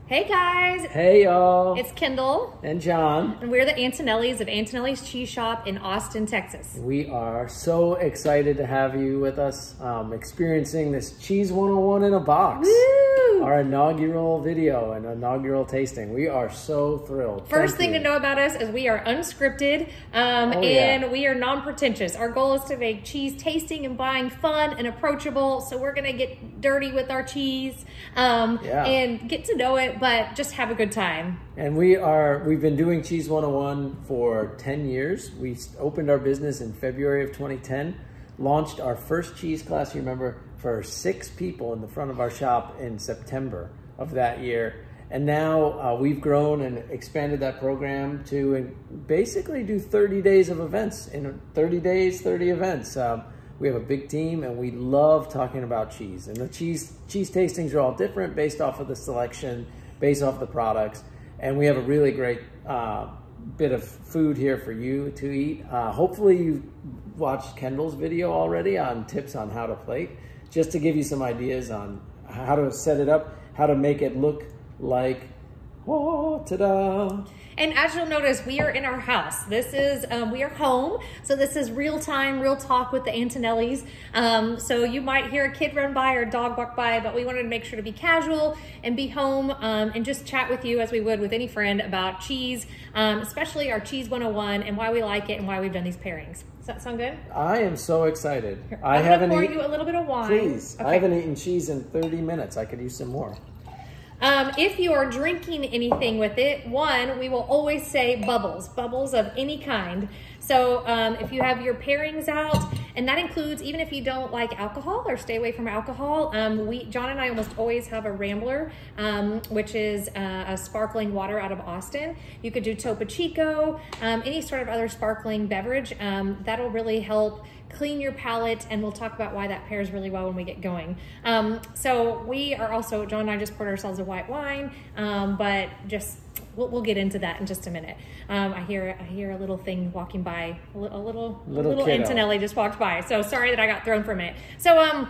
Hey guys! Hey y'all! It's Kendall. And John. And we're the Antonellis of Antonelli's Cheese Shop in Austin, Texas. We are so excited to have you with us, experiencing this Cheese 101 in a box. Woo! Our inaugural video and inaugural tasting. We are so thrilled. First thing to know about us is we are unscripted and we are non-pretentious. Our goal is to make cheese tasting and buying fun and approachable. So we're going to get dirty with our cheese and get to know it, but just have a good time. And we've been doing Cheese 101 for 10 years. We opened our business in February of 2010, launched our first cheese class, you remember, for 6 people in the front of our shop in September of that year. And now we've grown and expanded that program to basically do 30 days of events. In 30 days, 30 events. We have a big team and we love talking about cheese. And the cheese tastings are all different based off of the selection, based off the products. And we have a really great bit of food here for you to eat. Hopefully you watched Kendall's video already on tips on how to plate, just to give you some ideas on how to set it up, how to make it look like, oh, ta-da. And as you'll notice, we are in our house. This is, we are home. So this is real time, real talk with the Antonellis. So you might hear a kid run by or a dog walk by, but we wanted to make sure to be casual and be home and just chat with you as we would with any friend about cheese, especially our Cheese 101 and why we like it and why we've done these pairings. Does that sound good? I am so excited. I'm gonna pour you a little bit of wine. Please. Okay. I haven't eaten cheese in 30 minutes. I could use some more. If you are drinking anything with it, we will always say bubbles of any kind. So if you have your pairings out, and that includes even if you don't like alcohol or stay away from alcohol, John and I almost always have a Rambler, which is a sparkling water out of Austin. You could do Topo Chico, any sort of other sparkling beverage. That'll really help clean your palate, and we'll talk about why that pairs really well when we get going. So we are also, John and I just poured ourselves a white wine, but just we'll get into that in just a minute. I hear a little thing walking by, a little Antonelli just walked by. So sorry that I got thrown for a minute. So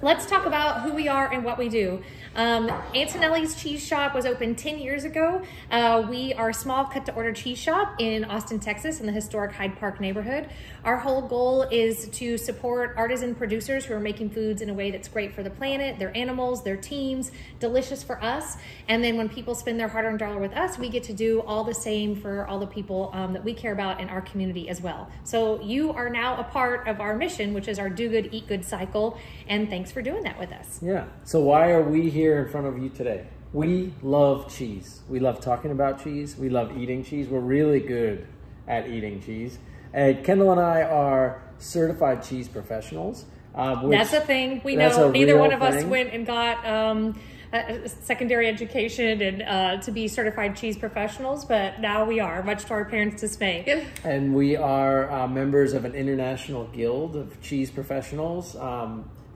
let's talk about who we are and what we do. Antonelli's Cheese Shop was opened 10 years ago. We are a small cut-to-order cheese shop in Austin, Texas, in the historic Hyde Park neighborhood. Our whole goal is to support artisan producers who are making foods in a way that's great for the planet, their animals, their teams, delicious for us. And then when people spend their hard-earned dollar with us, we get to do all the same for all the people that we care about in our community as well. So you are now a part of our mission, which is our Do Good, Eat Good cycle. And thanks for doing that with us. Yeah. So why are we here in front of you today? We love cheese. We love talking about cheese. We love eating cheese. We're really good at eating cheese. And Kendall and I are certified cheese professionals. That's a thing. We know neither one of us went and got a secondary education and to be certified cheese professionals, but now we are, much to our parents' dismay. And we are members of an international guild of cheese professionals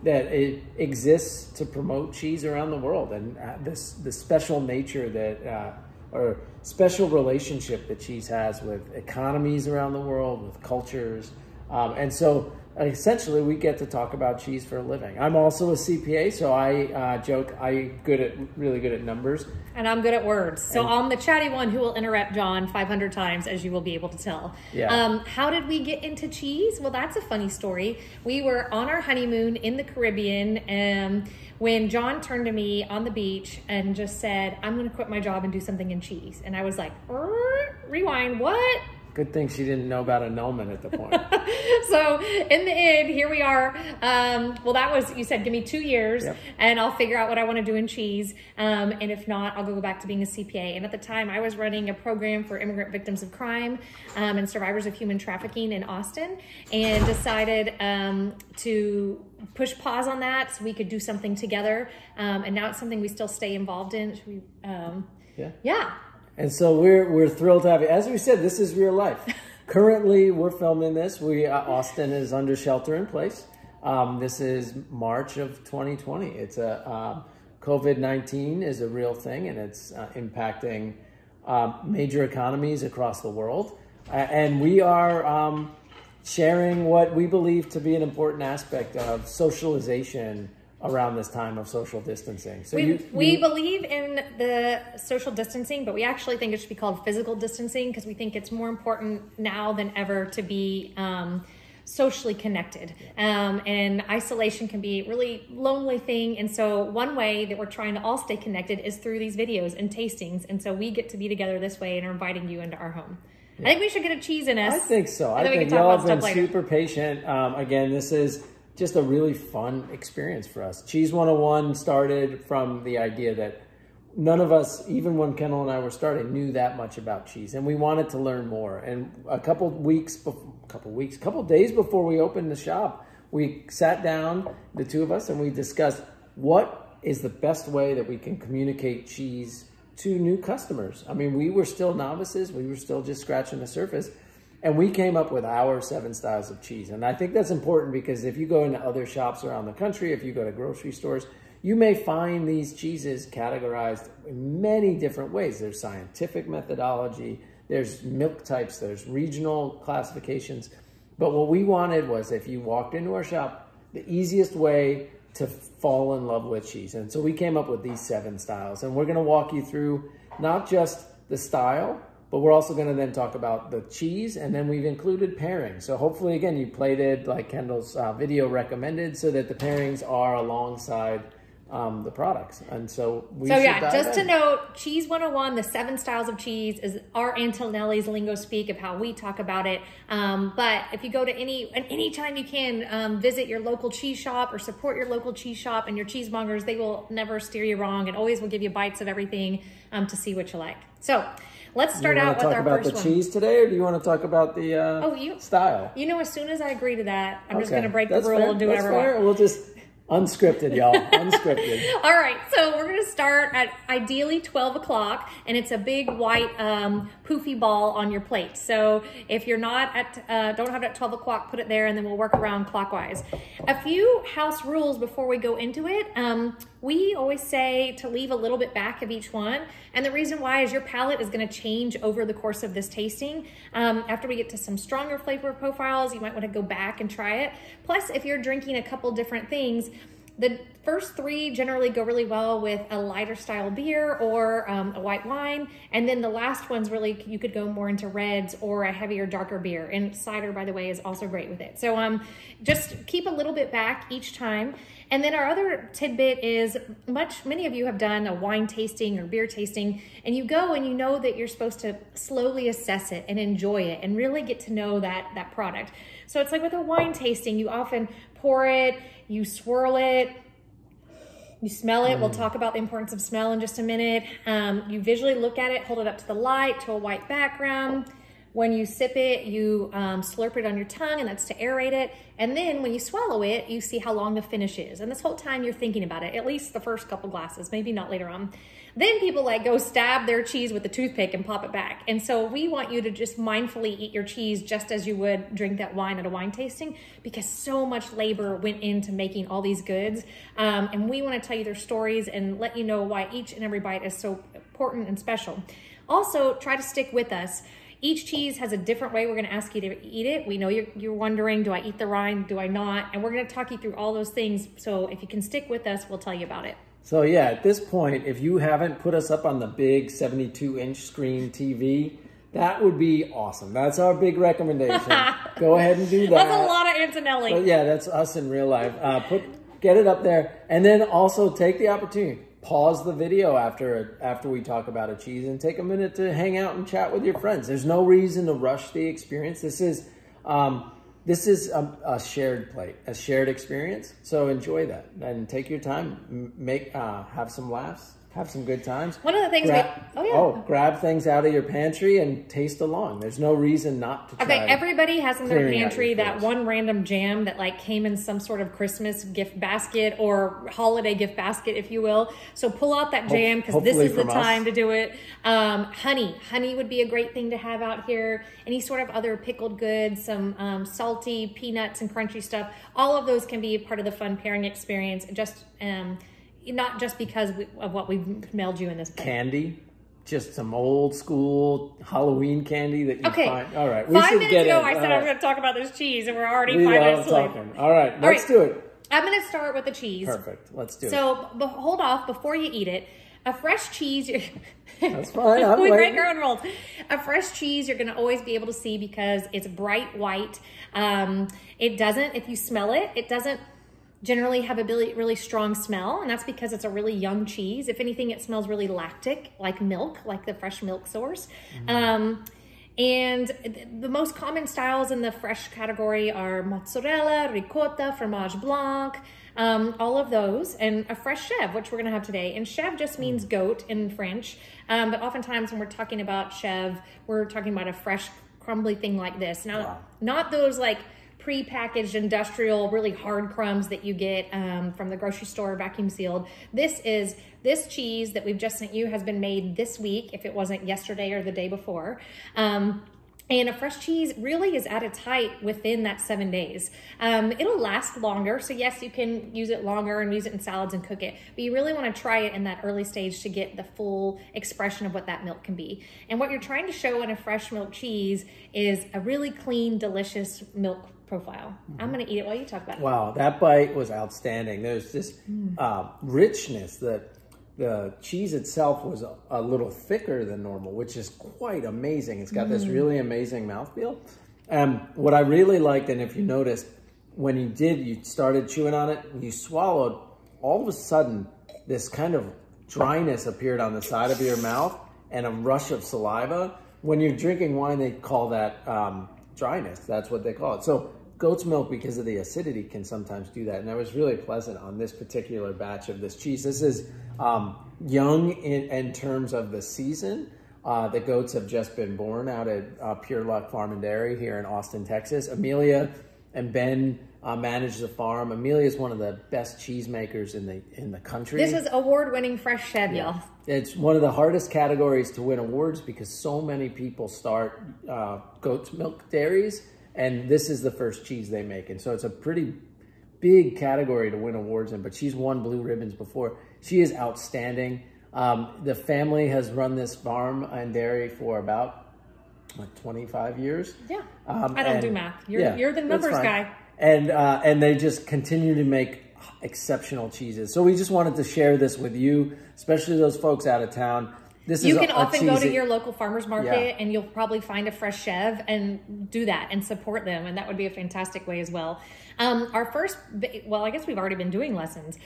that it exists to promote cheese around the world, and the special nature that or special relationship that cheese has with economies around the world, with cultures, and so essentially we get to talk about cheese for a living. I'm also a CPA, so I joke I'm really good at numbers. And I'm good at words. So I'm the chatty one who will interrupt John 500 times, as you will be able to tell. Yeah. How did we get into cheese? Well, that's a funny story. We were on our honeymoon in the Caribbean when John turned to me on the beach and just said, I'm gonna quit my job and do something in cheese. And I was like, rewind, what? Good thing she didn't know about annulment at the point. So in the end, here we are. Well, that was, you said, give me 2 years and I'll figure out what I want to do in cheese. And if not, I'll go back to being a CPA. And at the time I was running a program for immigrant victims of crime and survivors of human trafficking in Austin, and decided to push pause on that so we could do something together. And now it's something we still stay involved in. Should we, yeah. And so we're thrilled to have you. As we said, this is real life. Currently, we're filming this. Austin is under shelter in place. This is March of 2020. It's COVID-19 is a real thing, and it's impacting major economies across the world. And we are sharing what we believe to be an important aspect of socialization, around this time of social distancing. So we believe in the social distancing, but we actually think it should be called physical distancing because we think it's more important now than ever to be socially connected. And isolation can be a really lonely thing. And so one way that we're trying to all stay connected is through these videos and tastings. And so we get to be together this way and are inviting you into our home. Yeah. I think we should get a cheese in us. I think so. I think y'all have been super patient. Again, this is just a really fun experience for us. Cheese 101 started from the idea that none of us, even when Kendall and I were starting, knew that much about cheese, and we wanted to learn more. And a couple days before we opened the shop, we sat down, the two of us, and we discussed what is the best way that we can communicate cheese to new customers. I mean, we were still novices. We were still just scratching the surface. And we came up with our 7 styles of cheese. And I think that's important because if you go into other shops around the country, if you go to grocery stores, you may find these cheeses categorized in many different ways. There's scientific methodology, there's milk types, there's regional classifications. But what we wanted was, if you walked into our shop, the easiest way to fall in love with cheese. And so we came up with these 7 styles. And we're gonna walk you through not just the style, but we're also going to then talk about the cheese, and then we've included pairings. So hopefully, again, you played it like Kendall's video recommended, so that the pairings are alongside the products. And so just to note, Cheese 101, the 7 styles of cheese, is our Antonelli's lingo speak of how we talk about it. But if you go to any time you can, visit your local cheese shop or support your local cheese shop and your cheesemongers, they will never steer you wrong and always will give you bites of everything to see what you like. So let's start out with our first one. Do you want to talk about the cheese today, or do you want to talk about the style? You know, as soon as I agree to that, I'm just going to break the rule and do whatever I want. We'll just unscripted, y'all. Unscripted. All right, so we're going to start at ideally 12 o'clock, and it's a big white poofy ball on your plate. So if you're not at, don't have it at 12 o'clock, put it there, and then we'll work around clockwise. A few house rules before we go into it. We always say to leave a little bit back of each one. And the reason why is your palate is going to change over the course of this tasting. After we get to some stronger flavor profiles, you might want to go back and try it. Plus, if you're drinking a couple different things, the first 3 generally go really well with a lighter style beer or a white wine. And then the last ones really, you could go more into reds or a heavier, darker beer. And cider, by the way, is also great with it. So just keep a little bit back each time. And then our other tidbit is many of you have done a wine tasting or beer tasting, and you go and you know that you're supposed to slowly assess it and enjoy it and really get to know that product. So it's like with a wine tasting, you often pour it, you swirl it, you smell it. We'll talk about the importance of smell in just a minute. You visually look at it, hold it up to the light, to a white background. When you sip it, you slurp it on your tongue, and that's to aerate it. And then when you swallow it, you see how long the finish is. And this whole time you're thinking about it, at least the first couple glasses, maybe not later on. Then people like go stab their cheese with a toothpick and pop it back. And so we want you to just mindfully eat your cheese just as you would drink that wine at a wine tasting, because so much labor went into making all these goods. And we want to tell you their stories and let you know why each and every bite is so important and special. Also, try to stick with us. Each cheese has a different way we're going to ask you to eat it. We know you're wondering, do I eat the rind? Do I not? And we're going to talk you through all those things. So if you can stick with us, we'll tell you about it. So yeah, at this point, if you haven't put us up on the big 72-inch screen TV, that would be awesome. That's our big recommendation. Go ahead and do that. That's a lot of Antonelli. But yeah, that's us in real life. Get it up there. And then also take the opportunity. Pause the video after we talk about a cheese and take a minute to hang out and chat with your friends. There's no reason to rush the experience. This is a shared plate, a shared experience. So enjoy that and take your time. Have some laughs, have some good times. One of the things grab things out of your pantry and taste along. There's no reason not to try. Okay, everybody has in their pantry that one random jam that like came in some sort of Christmas gift basket or holiday gift basket, if you will. So pull out that jam, because this is the time to do it. Honey would be a great thing to have out here. Any sort of other pickled goods, some salty peanuts and crunchy stuff. All of those can be part of the fun pairing experience. Not just because of what we've mailed you in this plate. Candy, just some old school Halloween candy that you find. All right, we 5 should minutes get ago, in. I said I was going to talk about this cheese, and we're already we 5 minutes late. All right, let's do it. I'm going to start with the cheese. Perfect. Let's do it. So hold off before you eat it. A fresh cheese, that's fine. we break our own rules. A fresh cheese, you're going to always be able to see because it's bright white. It doesn't, if you smell it, it doesn't generally have a really strong smell, and that's because it's a really young cheese. If anything, it smells really lactic, like milk, like the fresh milk source. And the most common styles in the fresh category are mozzarella, ricotta, fromage blanc, all of those, and a fresh chèvre, which we're going to have today. And chèvre just means goat in French, but oftentimes when we're talking about chèvre, we're talking about a fresh, crumbly thing like this. Now, not those like pre-packaged industrial, really hard crumbs that you get from the grocery store, vacuum sealed. This cheese that we've just sent you has been made this week, if it wasn't yesterday or the day before. And a fresh cheese really is at its height within that 7 days. It'll last longer. So yes, you can use it longer and use it in salads and cook it, but you really want to try it in that early stage to get the full expression of what that milk can be. And what you're trying to show in a fresh milk cheese is a really clean, delicious milk profile. I'm going to eat it while you talk about it. Wow, that bite was outstanding. There's this richness that the cheese itself was a little thicker than normal, which is quite amazing. It's got this really amazing mouthfeel. What I really liked, and if you noticed, when you started chewing on it, you swallowed, all of a sudden, this kind of dryness appeared on the side of your mouth and a rush of saliva. When you're drinking wine, they call that dryness. That's what they call it. So goat's milk, because of the acidity, can sometimes do that. And that was really pleasant on this particular batch of this cheese. This is young in terms of the season. The goats have just been born out at Pure Luck Farm and Dairy here in Austin, Texas. Amelia and Ben manage the farm. Amelia is one of the best cheesemakers in the country. This is award-winning fresh chèvre, y'all. It's one of the hardest categories to win awards because so many people start goat's milk dairies, and this is the first cheese they make. And so it's a pretty big category to win awards in, but she's won blue ribbons before. She is outstanding. The family has run this farm and dairy for about 25 years. Yeah, I don't do math. You're the numbers guy. And they just continue to make exceptional cheeses. So we just wanted to share this with you, especially those folks out of town. You can often go to your local farmer's market and you'll probably find a fresh chèvre and do that and support them. And that would be a fantastic way as well. Our first, well, I guess we've already been doing lessons.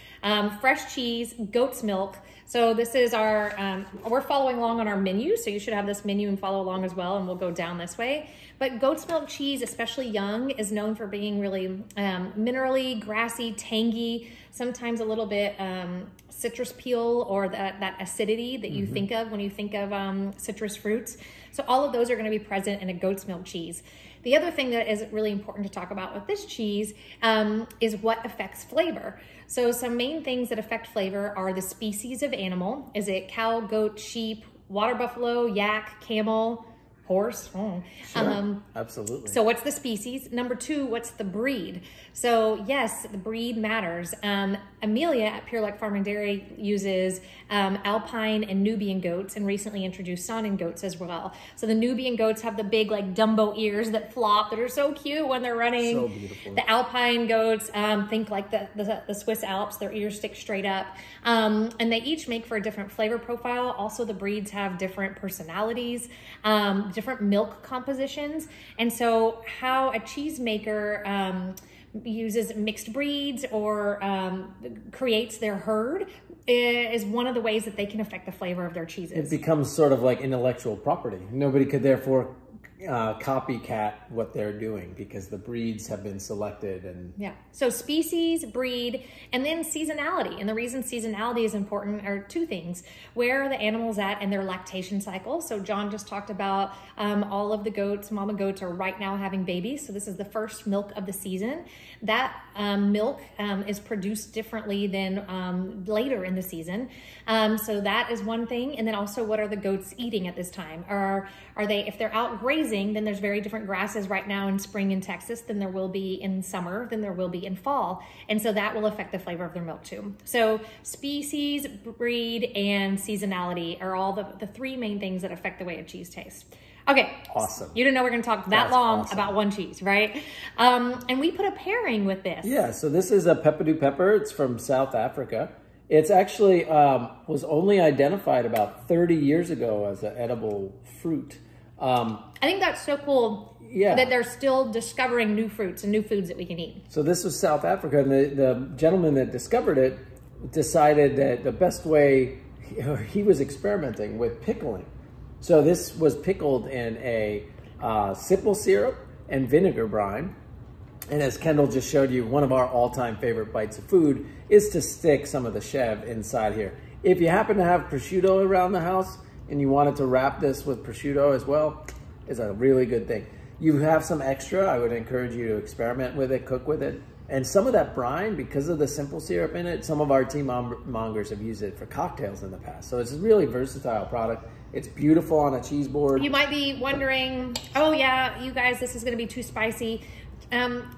Fresh cheese, goat's milk. So this is our, we're following along on our menu. So you should have this menu and follow along as well. And we'll go down this way. But goat's milk cheese, especially young, is known for being really minerally, grassy, tangy, sometimes a little bit citrus peel or that acidity that you think of when you think of citrus fruits. So all of those are going to be present in a goat's milk cheese. The other thing that is really important to talk about with this cheese is what affects flavor. So some main things that affect flavor are the species of animal. Is it cow, goat, sheep, water buffalo, yak, camel, horse? Sure, absolutely. So what's the species? Number two, what's the breed? So yes, the breed matters. Amelia at Pure Luck Farm and Dairy uses Alpine and Nubian goats and recently introduced Saanen goats as well. So the Nubian goats have the big like Dumbo ears that flop that are so cute when they're running. So beautiful. The Alpine goats, think like the Swiss Alps, their ears stick straight up. And they each make for a different flavor profile. Also the breeds have different personalities, different milk compositions. And so how a cheesemaker uses mixed breeds or creates their herd is one of the ways that they can affect the flavor of their cheeses. It becomes sort of like intellectual property. Nobody could therefore copycat what they're doing because the breeds have been selected. And yeah, so species, breed, and then seasonality. And the reason seasonality is important are two things. Where are the animals at in their lactation cycle? So John just talked about all of the goats, mama goats are right now having babies. So this is the first milk of the season. That milk is produced differently than later in the season. So that is one thing. And then also, what are the goats eating at this time? Are they, if they're out grazing, then there's very different grasses right now in spring in Texas than there will be in summer, than there will be in fall. And so that will affect the flavor of their milk too. So species, breed, and seasonality are all the three main things that affect the way a cheese tastes. Okay. Awesome. You didn't know we're going to talk that long about one cheese, right? And we put a pairing with this. Yeah, so this is a pepperdew pepper. It's from South Africa. It's actually was only identified about 30 years ago as an edible fruit. I think that's so cool. Yeah. That they're still discovering new fruits and new foods that we can eat. So this was South Africa, and the gentleman that discovered it decided that the best way, he was experimenting with pickling. So this was pickled in a simple syrup and vinegar brine. And as Kendall just showed you, one of our all-time favorite bites of food is to stick some of the chev inside here. If you happen to have prosciutto around the house and you wanted to wrap this with prosciutto as well, it's a really good thing. You have some extra, I would encourage you to experiment with it, cook with it. And some of that brine, because of the simple syrup in it, some of our tea mongers have used it for cocktails in the past. So it's a really versatile product. It's beautiful on a cheese board. You might be wondering, oh yeah, you guys, this is gonna be too spicy.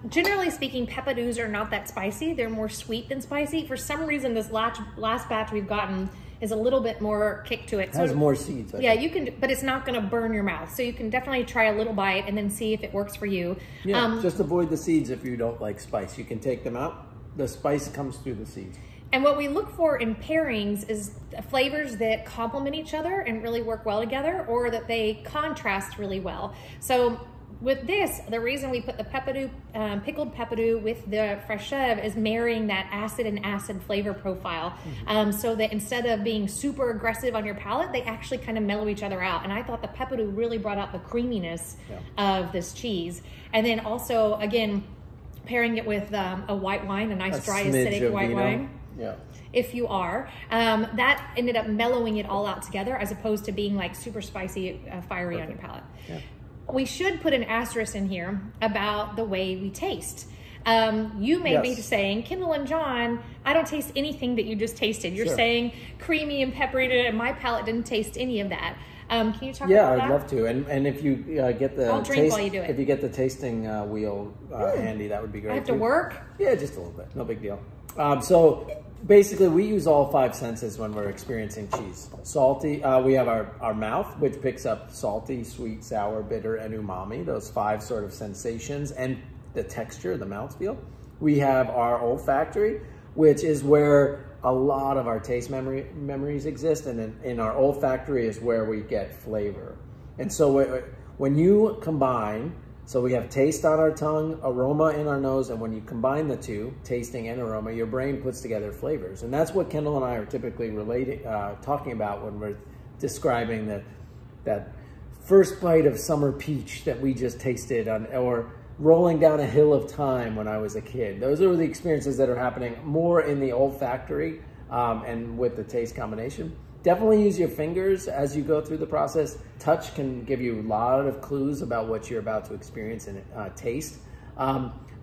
Generally speaking, peppadews are not that spicy. They're more sweet than spicy. For some reason, this last batch we've gotten is a little bit more kick to it. It has more seeds. Yeah, you can, but it's not going to burn your mouth. So you can definitely try a little bite and then see if it works for you. Yeah, just avoid the seeds if you don't like spice. You can take them out. The spice comes through the seeds. And what we look for in pairings is flavors that complement each other and really work well together, or that they contrast really well. So with this, the reason we put the peppadew, pickled peppadew with the fresh chev is marrying that acid and acid flavor profile. So that instead of being super aggressive on your palate, they actually kind of mellow each other out. And I thought the peppadew really brought out the creaminess of this cheese. And then also, again, pairing it with a white wine, a nice dry acidic white wine. Yeah. If you are, that ended up mellowing it all out together as opposed to being like super spicy, fiery on your palate. Yeah. We should put an asterisk in here about the way we taste. You may be saying, Kendall and John, I don't taste anything that you just tasted. You're saying creamy and peppery, and my palate didn't taste any of that. Can you talk about that? Yeah, I'd love to. And if you get the I'll drink while you do it. If you get the tasting wheel handy, that would be great. I have to work? Yeah, just a little bit. No big deal. So basically, we use all five senses when we're experiencing cheese. Salty, we have our mouth, which picks up salty, sweet, sour, bitter, and umami, those five sort of sensations, and the texture, the mouthfeel. We have our olfactory, which is where a lot of our taste memories exist, and in our olfactory is where we get flavor. And so when you combine, so we have taste on our tongue, aroma in our nose, and when you combine the two, tasting and aroma, your brain puts together flavors. And that's what Kendall and I are typically talking about when we're describing that first bite of summer peach that we just tasted, or rolling down a hill of time when I was a kid. Those are the experiences that are happening more in the olfactory and with the taste combination. Definitely use your fingers as you go through the process. Touch can give you a lot of clues about what you're about to experience and taste.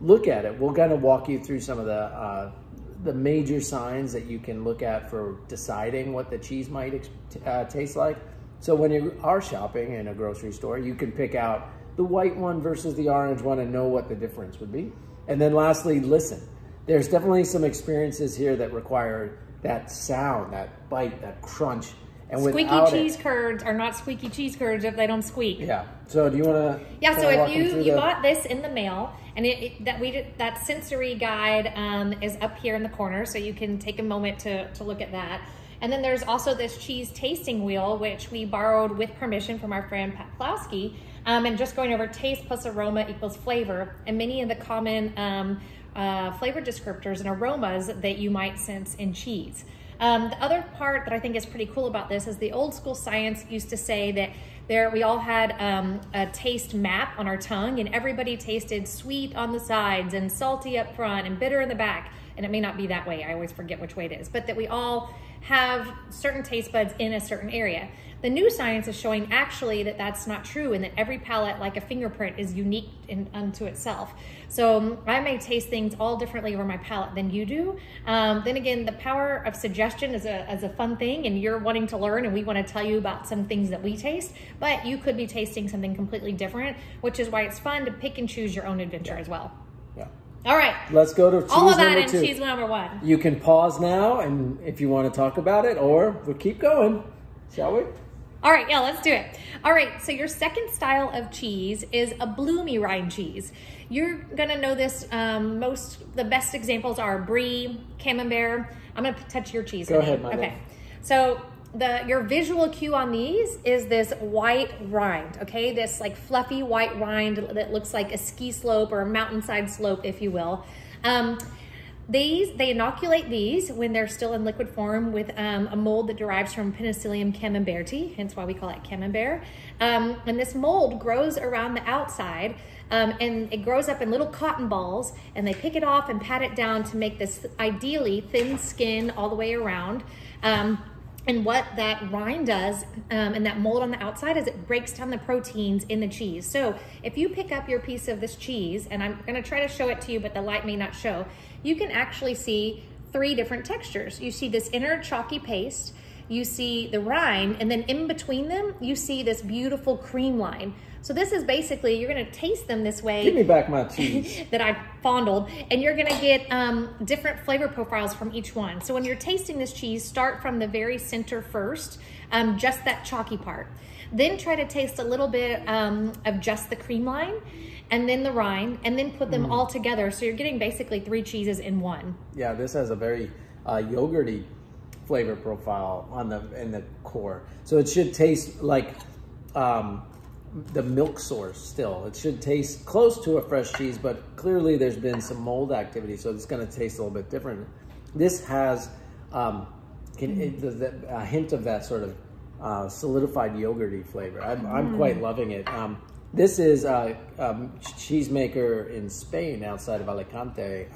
Look at it. We'll kind of walk you through some of the major signs that you can look at for deciding what the cheese might taste like. So when you are shopping in a grocery store, you can pick out the white one versus the orange one and know what the difference would be. And then lastly, listen. There's definitely some experiences here that require that sound, that bite, that crunch. And squeaky cheese curds are not squeaky cheese curds if they don't squeak. Yeah. So do you want to? Yeah. So if you got this in the mail, and that sensory guide is up here in the corner, so you can take a moment to look at that. And then there's also this cheese tasting wheel, which we borrowed with permission from our friend Pat Plowski, and just going over taste plus aroma equals flavor, and many of the common flavor descriptors and aromas that you might sense in cheese. The other part that I think is pretty cool about this is the old school science used to say that we all had a taste map on our tongue, and everybody tasted sweet on the sides and salty up front and bitter in the back. And it may not be that way. I always forget which way it is, but that we all have certain taste buds in a certain area. The new science is showing actually that that's not true, and that every palate, like a fingerprint, is unique unto itself. So I may taste things all differently over my palate than you do. Then again, the power of suggestion is a fun thing, and you're wanting to learn, and we want to tell you about some things that we taste, but you could be tasting something completely different, which is why it's fun to pick and choose your own adventure as well. Yeah. All right. Let's go to cheese all of that number in two. cheese number one. You can pause now, and if you want to talk about it, or we'll keep going. Shall we? All right, yeah, let's do it. All right, so your second style of cheese is a bloomy rind cheese. You're gonna know this, the best examples are brie, camembert. I'm gonna touch your cheese. Go ahead, my Okay, love. so your visual cue on these is this white rind, okay? This like fluffy white rind that looks like a ski slope or a mountainside slope, if you will. They inoculate these when they're still in liquid form with a mold that derives from Penicillium camemberti, hence why we call it camembert. And this mold grows around the outside and it grows up in little cotton balls, and they pick it off and pat it down to make this ideally thin skin all the way around. And what that rind does and that mold on the outside is it breaks down the proteins in the cheese. So if you pick up your piece of this cheese, and I'm gonna try to show it to you, but the light may not show, you can actually see 3 different textures. You see this inner chalky paste, you see the rind, and then in between them, you see this beautiful cream line. So this is basically, you're gonna taste them this way. Give me back my cheese. that I fondled, and you're gonna get different flavor profiles from each one. So when you're tasting this cheese, start from the very center first, just that chalky part. Then try to taste a little bit of just the cream line, and then the rind, and then put them all together. So you're getting basically 3 cheeses in one. Yeah, this has a very yogurty flavor profile in the core. So it should taste like the milk source still. It should taste close to a fresh cheese, but clearly there's been some mold activity, so it's gonna taste a little bit different. This has a hint of that sort of solidified yogurty flavor. I'm quite loving it. This is a cheesemaker in Spain outside of Alicante,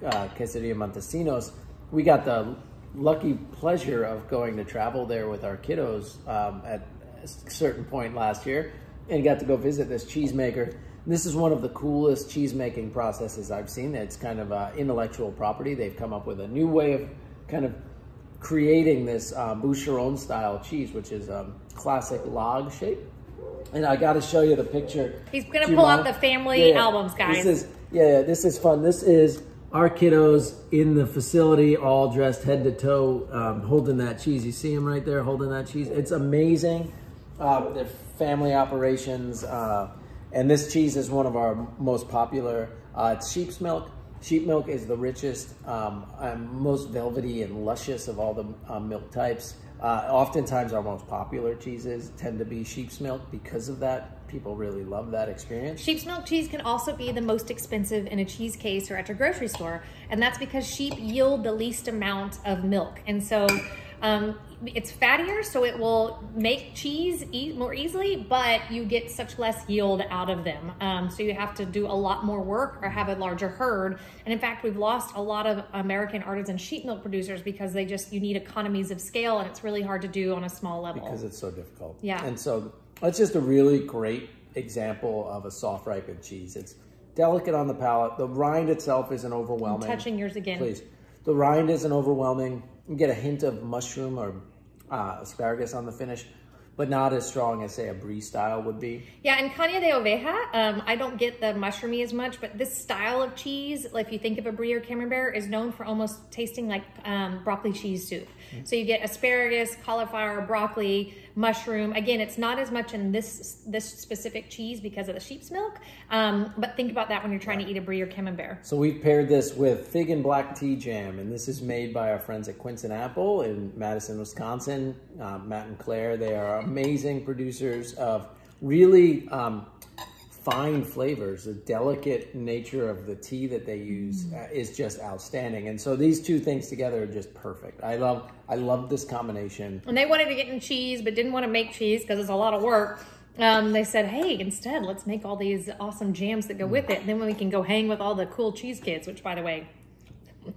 Quesería Montesinos. We got the lucky pleasure of going to travel there with our kiddos at a certain point last year and got to go visit this cheesemaker. This is one of the coolest cheese making processes I've seen. It's kind of intellectual property. They've come up with a new way of kind of creating this boucheron style cheese, which is classic log shape. And I got to show you the picture. He's gonna pull up the family albums, guys. This is fun. This is our kiddos in the facility, all dressed head to toe, holding that cheese. You see them right there holding that cheese. It's amazing. They're family operations, and this cheese is one of our most popular. It's sheep's milk. Sheep milk is the richest and most velvety and luscious of all the milk types. Oftentimes our most popular cheeses tend to be sheep's milk because of that. People really love that experience. Sheep's milk cheese can also be the most expensive in a cheese case or at your grocery store, and that's because sheep yield the least amount of milk. And so it's fattier, so it will make cheese more easily, but you get such less yield out of them. So you have to do a lot more work or have a larger herd. And in fact, we've lost a lot of American artisan sheep milk producers because you need economies of scale, and it's really hard to do on a small level. Because it's so difficult. Yeah. And so that's just a really great example of a soft ripened cheese. It's delicate on the palate. The rind itself isn't overwhelming. I'm touching yours again. Please. The rind isn't overwhelming. You get a hint of mushroom or asparagus on the finish, but not as strong as, say, a brie style would be. Yeah, and caña de oveja, I don't get the mushroomy as much, but this style of cheese, if you think of a brie or camembert, is known for almost tasting like broccoli cheese soup. Mm-hmm. So you get asparagus, cauliflower, broccoli, mushroom. Again, it's not as much in this specific cheese because of the sheep's milk, but think about that when you're trying to eat a brie or camembert. So we've paired this with fig and black tea jam, and this is made by our friends at Quince and Apple in Madison, Wisconsin. Matt and Claire, they are amazing producers of really fine flavors. The delicate nature of the tea that they use is just outstanding. And so these two things together are just perfect. I love this combination. And they wanted to get in cheese, but didn't want to make cheese because it's a lot of work. They said, hey, instead, let's make all these awesome jams that go with it. And then we can go hang with all the cool cheese kids, which, by the way,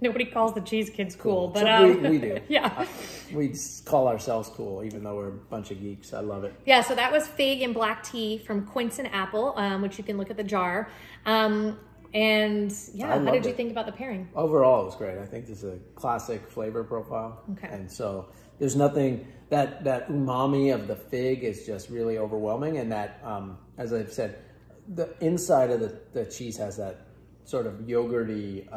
nobody calls the cheese kids cool, but we do. Yeah, we call ourselves cool, even though we're a bunch of geeks. I love it. Yeah, so that was fig and black tea from Quince and Apple, which you can look at the jar. And yeah, how did you think about the pairing? Overall, it was great. I think this is a classic flavor profile. Okay. And so there's nothing that umami of the fig is just really overwhelming, and that as I've said, the inside of the cheese has that sort of yogurty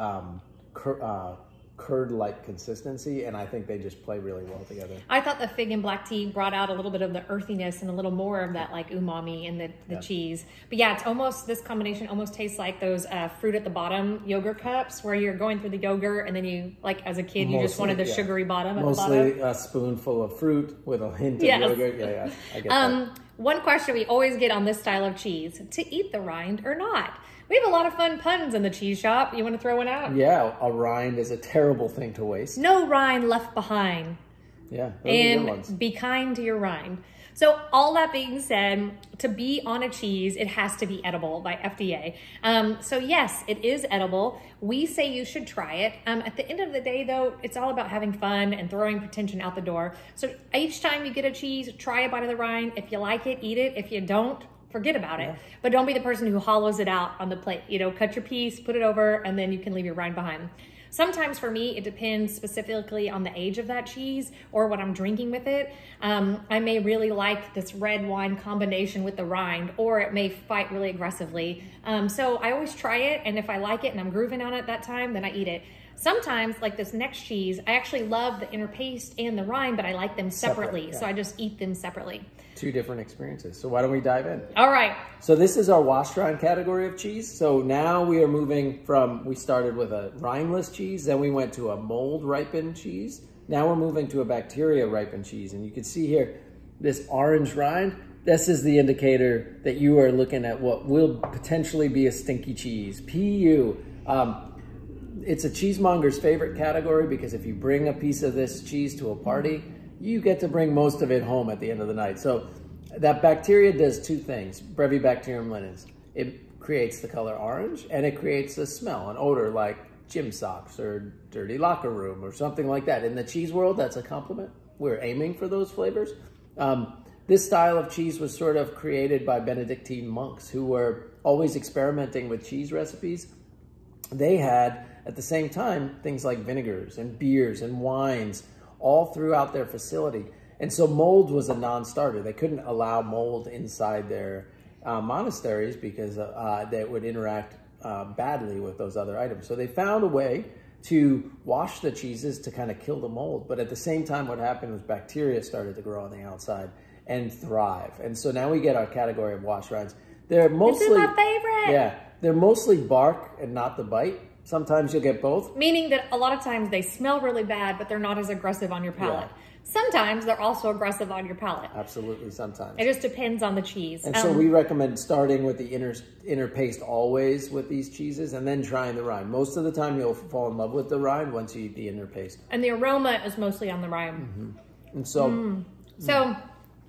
curd-like consistency, and I think they just play really well together. I thought the fig and black tea brought out a little bit of the earthiness and a little more of that like umami in the cheese. But yeah, it's almost, this combination almost tastes like those fruit at the bottom yogurt cups where you're going through the yogurt and then you, like as a kid, you just wanted the sugary bottom at the bottom. Mostly a spoonful of fruit with a hint of yogurt. Yeah, I get that. One question we always get on this style of cheese, to eat the rind or not. We have a lot of fun puns in the cheese shop. You want to throw one out? Yeah, a rind is a terrible thing to waste. No rind left behind. Yeah, those are good ones. Be kind to your rind. So all that being said, to be on a cheese, it has to be edible by FDA. So yes, it is edible. We say you should try it. At the end of the day though, it's all about having fun and throwing pretension out the door. So each time you get a cheese, try a bite of the rind. If you like it, eat it. If you don't, forget about it. But don't be the person who hollows it out on the plate. You know, cut your piece, put it over, and then you can leave your rind behind. Sometimes for me, it depends specifically on the age of that cheese or what I'm drinking with it. I may really like this red wine combination with the rind, or it may fight really aggressively. So I always try it, and if I like it and I'm grooving on it that time, then I eat it. Sometimes, like this next cheese, I actually love the inner paste and the rind, but I like them separately. So I just eat them separately. Two different experiences. So why don't we dive in? All right. So this is our washed rind category of cheese. So now we are moving from, we started with a rindless cheese, then we went to a mold ripened cheese. Now we're moving to a bacteria ripened cheese. And you can see here, this orange rind, this is the indicator that you are looking at what will potentially be a stinky cheese. PU. It's a cheesemonger's favorite category because if you bring a piece of this cheese to a party, you get to bring most of it home at the end of the night. So that bacteria does two things, Brevibacterium linens. It creates the color orange and it creates a smell, an odor like gym socks or dirty locker room or something like that. In the cheese world, that's a compliment. We're aiming for those flavors. This style of cheese was sort of created by Benedictine monks who were always experimenting with cheese recipes. They had, at the same time, things like vinegars and beers and wines all throughout their facility. And so mold was a non-starter. They couldn't allow mold inside their monasteries because they would interact badly with those other items. So they found a way to wash the cheeses to kind of kill the mold. But at the same time, what happened was bacteria started to grow on the outside and thrive. And so now we get our category of washed rinds. They're mostly— This is my favorite! Yeah, they're mostly bark and not the bite. Sometimes you'll get both. Meaning that a lot of times they smell really bad, but they're not as aggressive on your palate. Yeah. Sometimes they're also aggressive on your palate. Absolutely, sometimes. It just depends on the cheese. And so we recommend starting with the inner paste always with these cheeses and then trying the rind. Most of the time you'll fall in love with the rind once you eat the inner paste. And the aroma is mostly on the rind. Mm-hmm. And so... So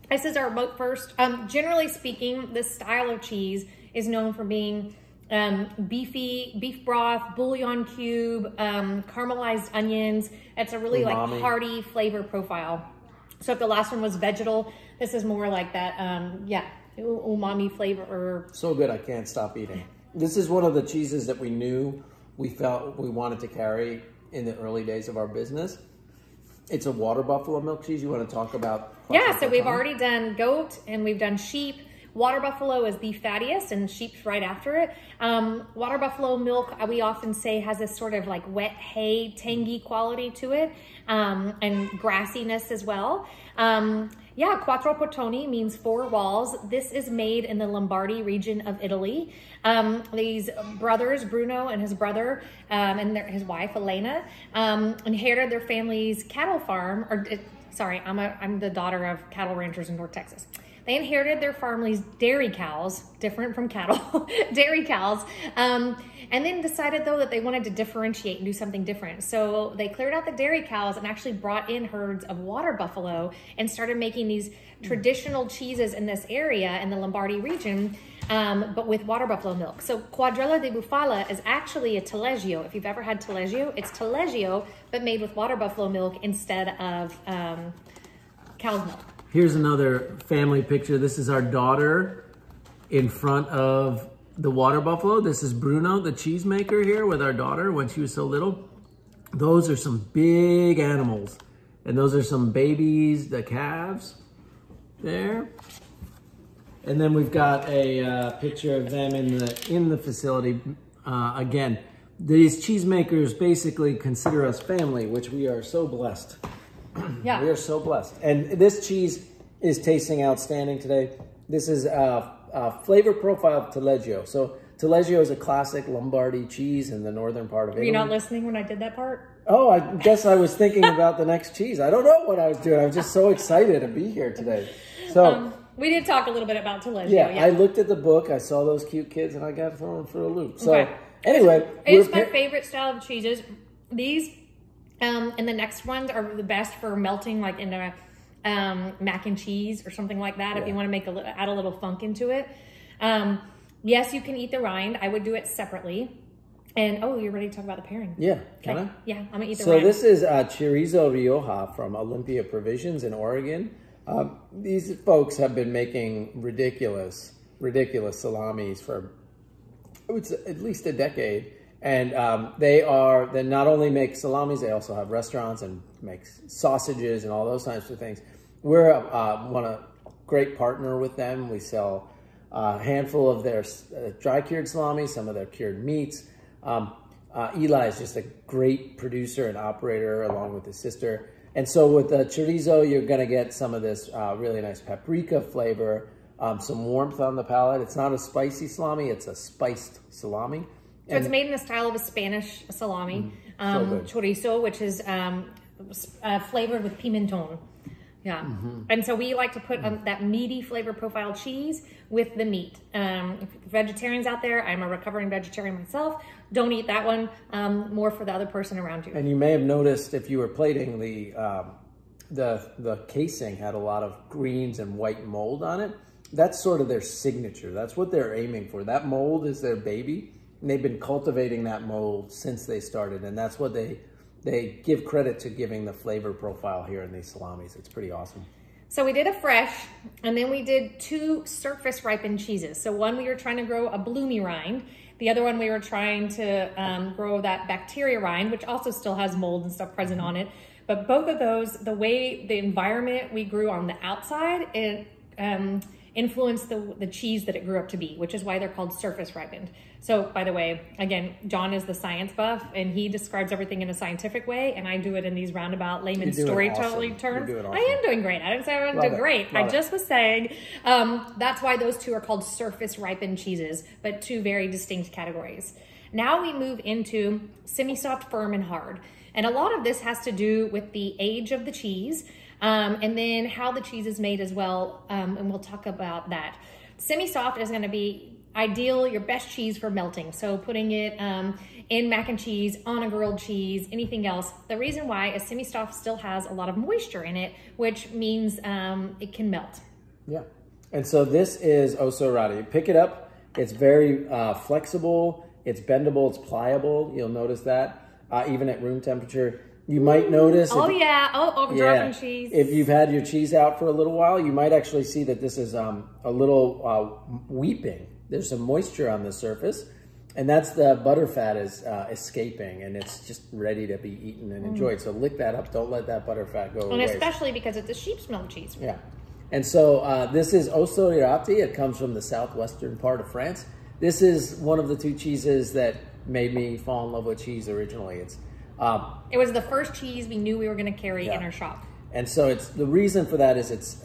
this is our first. Generally speaking, this style of cheese is known for being beefy, beef broth, bouillon cube, caramelized onions. It's a really umami, like hearty flavor profile. So if the last one was vegetal, this is more like that, umami flavor. So good, I can't stop eating. This is one of the cheeses that we knew we felt we wanted to carry in the early days of our business. It's a water buffalo milk cheese. You want to talk about? Yeah, so we've already done goat and we've done sheep. Water buffalo is the fattiest and sheep's right after it. Water buffalo milk, we often say, has this sort of like wet hay, tangy quality to it, and grassiness as well. Quattro portoni means 4 walls. This is made in the Lombardy region of Italy. These brothers, Bruno and his brother, and his wife, Elena, inherited their family's cattle farm, I'm the daughter of cattle ranchers in North Texas. They inherited their family's dairy cows, different from cattle, dairy cows, and then decided though that they wanted to differentiate and do something different. So they cleared out the dairy cows and actually brought in herds of water buffalo and started making these traditional cheeses in this area in the Lombardy region, but with water buffalo milk. So Quadrella di Bufala is actually a Taleggio. If you've ever had Taleggio, it's Taleggio, but made with water buffalo milk instead of cow's milk. Here's another family picture. This is our daughter in front of the water buffalo. This is Bruno, the cheesemaker, here with our daughter when she was so little. Those are some big animals. And those are some babies, the calves there. And then we've got a picture of them in the facility. Again, these cheesemakers basically consider us family, which we are so blessed. Yeah. We are so blessed. And this cheese is tasting outstanding today. This is a flavor profile of Taleggio. So Taleggio is a classic Lombardy cheese in the northern part of Italy. Were you not listening when I did that part? Oh, I guess I was thinking about the next cheese. I don't know what I was doing. I was just so excited to be here today. So we did talk a little bit about Taleggio. yeah, Yeah, I looked at the book. I saw those cute kids, and I got thrown for a loop. So okay. anyway, it's my favorite style of cheeses. These and the next ones are the best for melting, like in a mac and cheese or something like that. If you want to make add a little funk into it. Yes, you can eat the rind. I would do it separately. And you're ready to talk about the pairing? Yeah, can I? Yeah, I'm gonna eat the rind. So this is Chorizo Rioja from Olympia Provisions in Oregon. These folks have been making ridiculous salamis for, I would say, at least a decade. And they not only make salamis, they also have restaurants and make sausages and all those types of things. We're a great partner with them. We sell a handful of their dry cured salami, some of their cured meats. Eli is just a great producer and operator along with his sister. And so with the chorizo, you're going to get some of this really nice paprika flavor, some warmth on the palate. It's not a spicy salami, it's a spiced salami. So it's made in the style of a Spanish salami, chorizo, which is flavored with pimenton. Yeah. And so we like to put that meaty flavor profile cheese with the meat. Vegetarians out there, I'm a recovering vegetarian myself. Don't eat that one, more for the other person around you. And you may have noticed if you were plating, the casing had a lot of greens and white mold on it. That's sort of their signature. That's what they're aiming for. That mold is their baby. And they've been cultivating that mold since they started. And that's what they give credit to giving the flavor profile here in these salamis. It's pretty awesome. So we did a fresh, and then we did 2 surface ripened cheeses. So one we were trying to grow a bloomy rind. The other one we were trying to grow that bacteria rind, which also still has mold and stuff present on it. But both of those, the way the environment we grew on the outside, it influenced the cheese that it grew up to be, which is why they're called surface ripened. So by the way, again, John is the science buff and he describes everything in a scientific way, and I do it in these roundabout layman storytelling terms. Awesome. I am doing great. I didn't say I wasn't doing great. I just was saying that's why those 2 are called surface ripened cheeses, but 2 very distinct categories. Now we move into semi-soft, firm, and hard. And a lot of this has to do with the age of the cheese, and then how the cheese is made as well, and we'll talk about that. Semi-soft is gonna be ideal, your best cheese for melting. So putting it in mac and cheese, on a grilled cheese, anything else. The reason why is semi-soft still has a lot of moisture in it, which means it can melt. Yeah, and so this is Osorati. You pick it up, it's very flexible, it's bendable, it's pliable. You'll notice that, even at room temperature. You might notice... overdriven cheese. If you've had your cheese out for a little while, you might actually see that this is a little weeping. There's some moisture on the surface, and that's the butter fat is escaping, and it's just ready to be eaten and enjoyed. So lick that up. Don't let that butter fat go away. And especially because it's a sheep's milk cheese. Yeah. And so this is Osorati. It comes from the southwestern part of France. This is one of the 2 cheeses that made me fall in love with cheese originally. It was the first cheese we knew we were going to carry in our shop. And so the reason for that is it's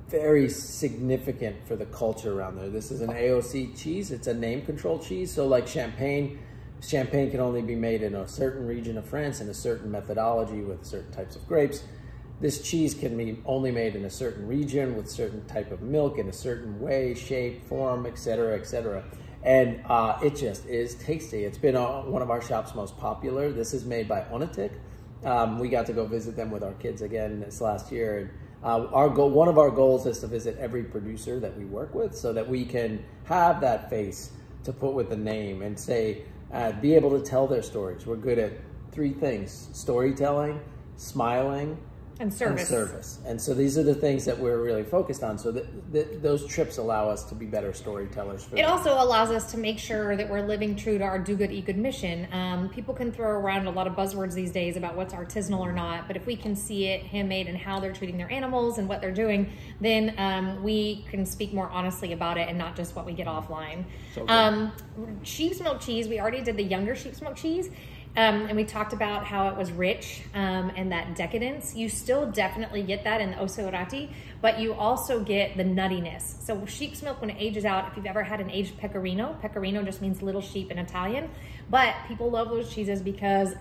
very significant for the culture around there. This is an Aoc cheese. It's a name control cheese. So like champagne can only be made in a certain region of France in a certain methodology with certain types of grapes. This cheese can be only made in a certain region with certain type of milk in a certain way, shape, form, etc., etc. And it just is tasty. It's been one of our shop's most popular. This is made by Onatic. We got to go visit them with our kids again this last year. And one of our goals is to visit every producer that we work with so that we can have that face to put with the name and say, be able to tell their stories. We're good at 3 things: storytelling, smiling, And service. And so these are the things that we're really focused on. So those trips allow us to be better storytellers. It also allows us to make sure that we're living true to our do good, eat good mission. People can throw around a lot of buzzwords these days about what's artisanal or not, but if we can see it handmade and how they're treating their animals and what they're doing, then we can speak more honestly about it and not just what we get offline. So sheep's milk cheese, we already did the younger sheep's milk cheese. And we talked about how it was rich and that decadence. You still definitely get that in the Osorati, but you also get the nuttiness. So sheep's milk, when it ages out, if you've ever had an aged pecorino just means little sheep in Italian, but people love those cheeses because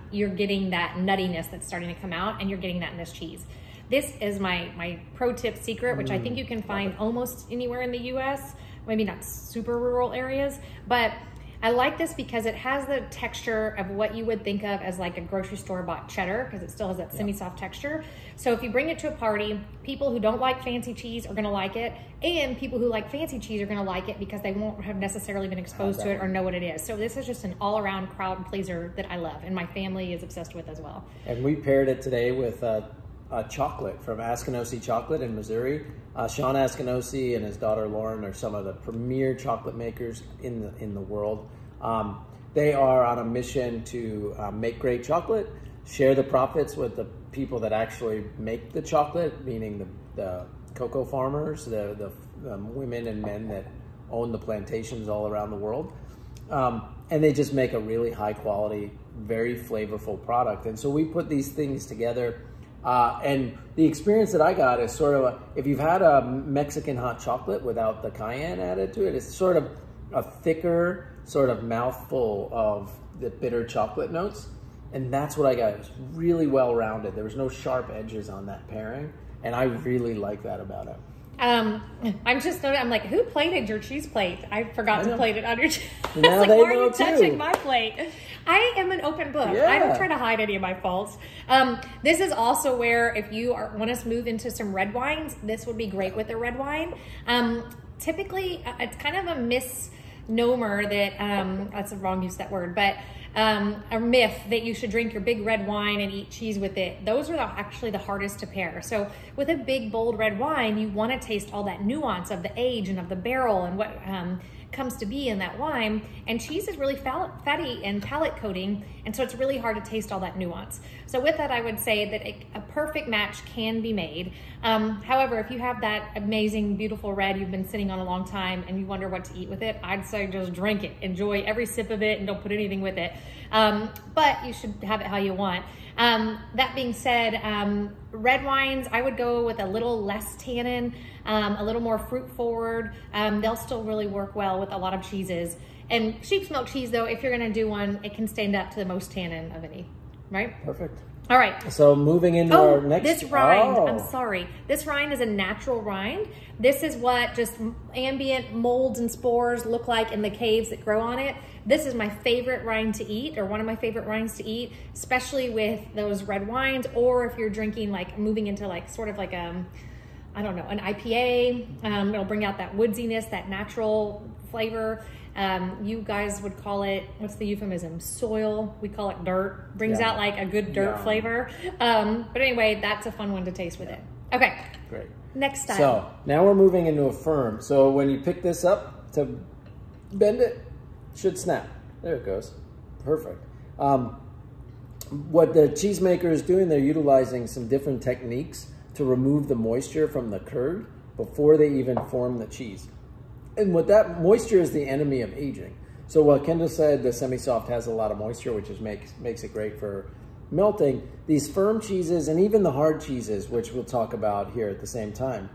you're getting that nuttiness that's starting to come out, and you're getting that in this cheese. This is my pro tip secret, which I think you can find almost anywhere in the US, maybe not super rural areas, but I like this because it has the texture of what you would think of as like a grocery store bought cheddar, because it still has that semi-soft texture. So if you bring it to a party, people who don't like fancy cheese are gonna like it, and people who like fancy cheese are gonna like it because they won't have necessarily been exposed to it or know what it is. So this is just an all-around crowd pleaser that I love, and my family is obsessed with as well. And we paired it today with chocolate from Askinosie Chocolate in Missouri. Sean Askinosie and his daughter Lauren are some of the premier chocolate makers in the world. They are on a mission to make great chocolate, share the profits with the people that actually make the chocolate, meaning the cocoa farmers, the women and men that own the plantations all around the world. And they just make a really high quality, very flavorful product. And so we put these things together. And the experience that I got is sort of if you've had a Mexican hot chocolate without the cayenne added to it, it's sort of a thicker sort of mouthful of the bitter chocolate notes. And that's what I got. It was really well-rounded. There was no sharp edges on that pairing. And I really like that about it. I'm just noting, I'm like, who plated your cheese plate? I forgot to plate it on your cheese. Now like, they why are know you touching too. my plate? I am an open book. Yeah. I don't try to hide any of my faults. This is also where if you want us to move into some red wines, this would be great with a red wine. Typically, it's kind of a misnomer that, that's a wrong use of that word, but a myth that you should drink your big red wine and eat cheese with it. Those are actually the hardest to pair. So with a big, bold red wine, you want to taste all that nuance of the age and of the barrel and what comes to be in that wine. And cheese is really fatty and palate coating, and so it's really hard to taste all that nuance. So with that, I would say that a perfect match can be made. However, if you have that amazing, beautiful red you've been sitting on a long time and you wonder what to eat with it, I'd say just drink it. Enjoy every sip of it and don't put anything with it. But you should have it how you want. That being said, red wines, I would go with a little less tannin, a little more fruit forward. They'll still really work well with a lot of cheeses. And sheep's milk cheese, though, if you're gonna do one, it can stand up to the most tannin of any, right? Perfect. All right. So moving into our next. This rind, I'm sorry. This rind is a natural rind. This is what just ambient molds and spores look like in the caves that grow on it. This is my favorite rind to eat, or one of my favorite rinds to eat, especially with those red wines, or if you're drinking, like moving into like sort of like I don't know, an IPA. It'll bring out that woodsiness, that natural flavor. You guys would call it, what's the euphemism? Soil. We call it dirt. Brings out like a good dirt flavor. But anyway, that's a fun one to taste with it. Okay. Great. Next style. So now we're moving into a firm. So when you pick this up to bend it, should snap. There it goes. Perfect. What the cheesemaker is doing, they're utilizing some different techniques to remove the moisture from the curd before they even form the cheese. And what that moisture is the enemy of aging. So what Kendall said, the semi-soft has a lot of moisture, which is makes it great for melting. These firm cheeses and even the hard cheeses, which we'll talk about here at the same time.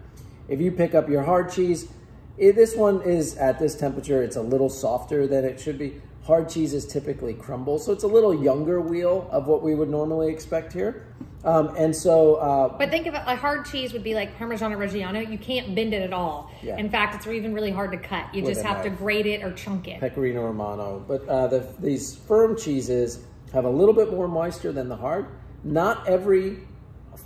If you pick up your hard cheese, this one is at this temperature, it's a little softer than it should be. Hard cheeses typically crumble, so it's a little younger wheel of what we would normally expect here. But think of it, a hard cheese would be like Parmigiano Reggiano. You can't bend it at all. Yeah. In fact, it's even really hard to cut. You just have to grate it or chunk it. Pecorino Romano. But these firm cheeses have a little bit more moisture than the hard. Not every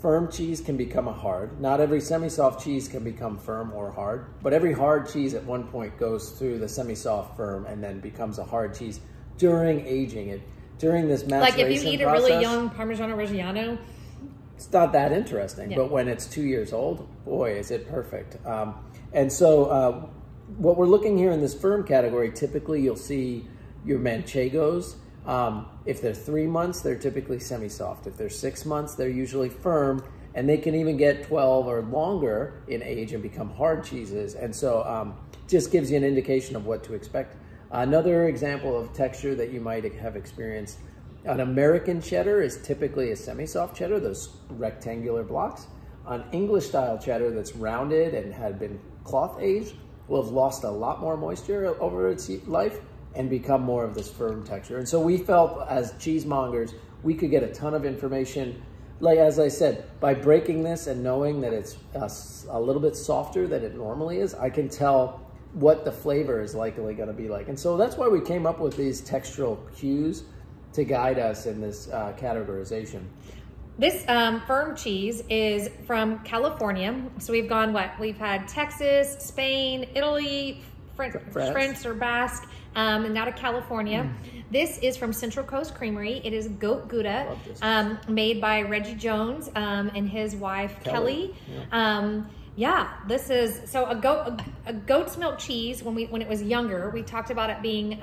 firm cheese can become a hard. Not every semi-soft cheese can become firm or hard. But every hard cheese at one point goes through the semi-soft firm and then becomes a hard cheese during aging. During this maturation like if you eat process, a really young Parmigiano Reggiano, it's not that interesting. Yeah. But when it's 2 years old, boy, is it perfect. And so what we're looking here in this firm category, typically you'll see your manchegos. If they're 3 months, they're typically semi-soft. If they're 6 months, they're usually firm, and they can even get 12 or longer in age and become hard cheeses. And so just gives you an indication of what to expect. Another example of texture that you might have experienced, an American cheddar is typically a semi-soft cheddar, those rectangular blocks. An English style cheddar that's rounded and had been cloth aged will have lost a lot more moisture over its life and become more of this firm texture. And so we felt as cheesemongers, we could get a ton of information. Like, as I said, by breaking this and knowing that it's a little bit softer than it normally is, I can tell what the flavor is likely gonna be like. And so that's why we came up with these textural cues to guide us in this categorization. This firm cheese is from California. So we've gone we've had Texas, Spain, Italy, French or Basque, and now to California. This is from Central Coast Creamery. It is goat Gouda, made by Reggie Jones and his wife, Kelly. Yeah, this is, so a goat's milk cheese, when it was younger, we talked about it being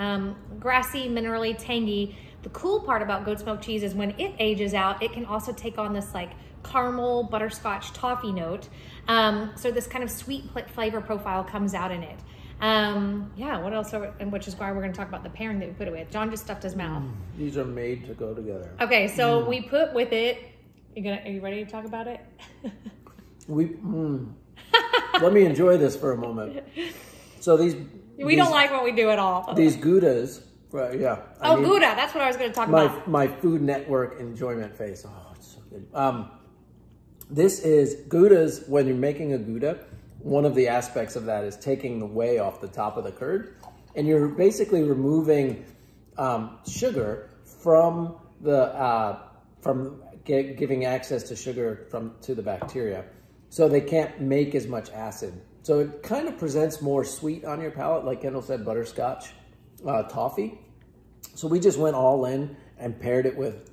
grassy, minerally, tangy. The cool part about goat's milk cheese is when it ages out, it can also take on this like caramel, butterscotch, toffee note. So this kind of sweet flavor profile comes out in it. Yeah, what else and which is why we're gonna talk about the pairing that we put it with. John just stuffed his mouth. These are made to go together. Okay, so we put with it, are you ready to talk about it? Let me enjoy this for a moment. So we don't like what we do at all. These Goudas, right, yeah. Gouda, that's what I was gonna talk about. My Food Network enjoyment face. Oh, it's so good. This is Goudas. When you're making a Gouda, one of the aspects of that is taking the whey off the top of the curd, and you're basically removing sugar from giving access to sugar to the bacteria, so they can't make as much acid. So it kind of presents more sweet on your palate, like Kendall said, butterscotch, toffee. So we just went all in and paired it with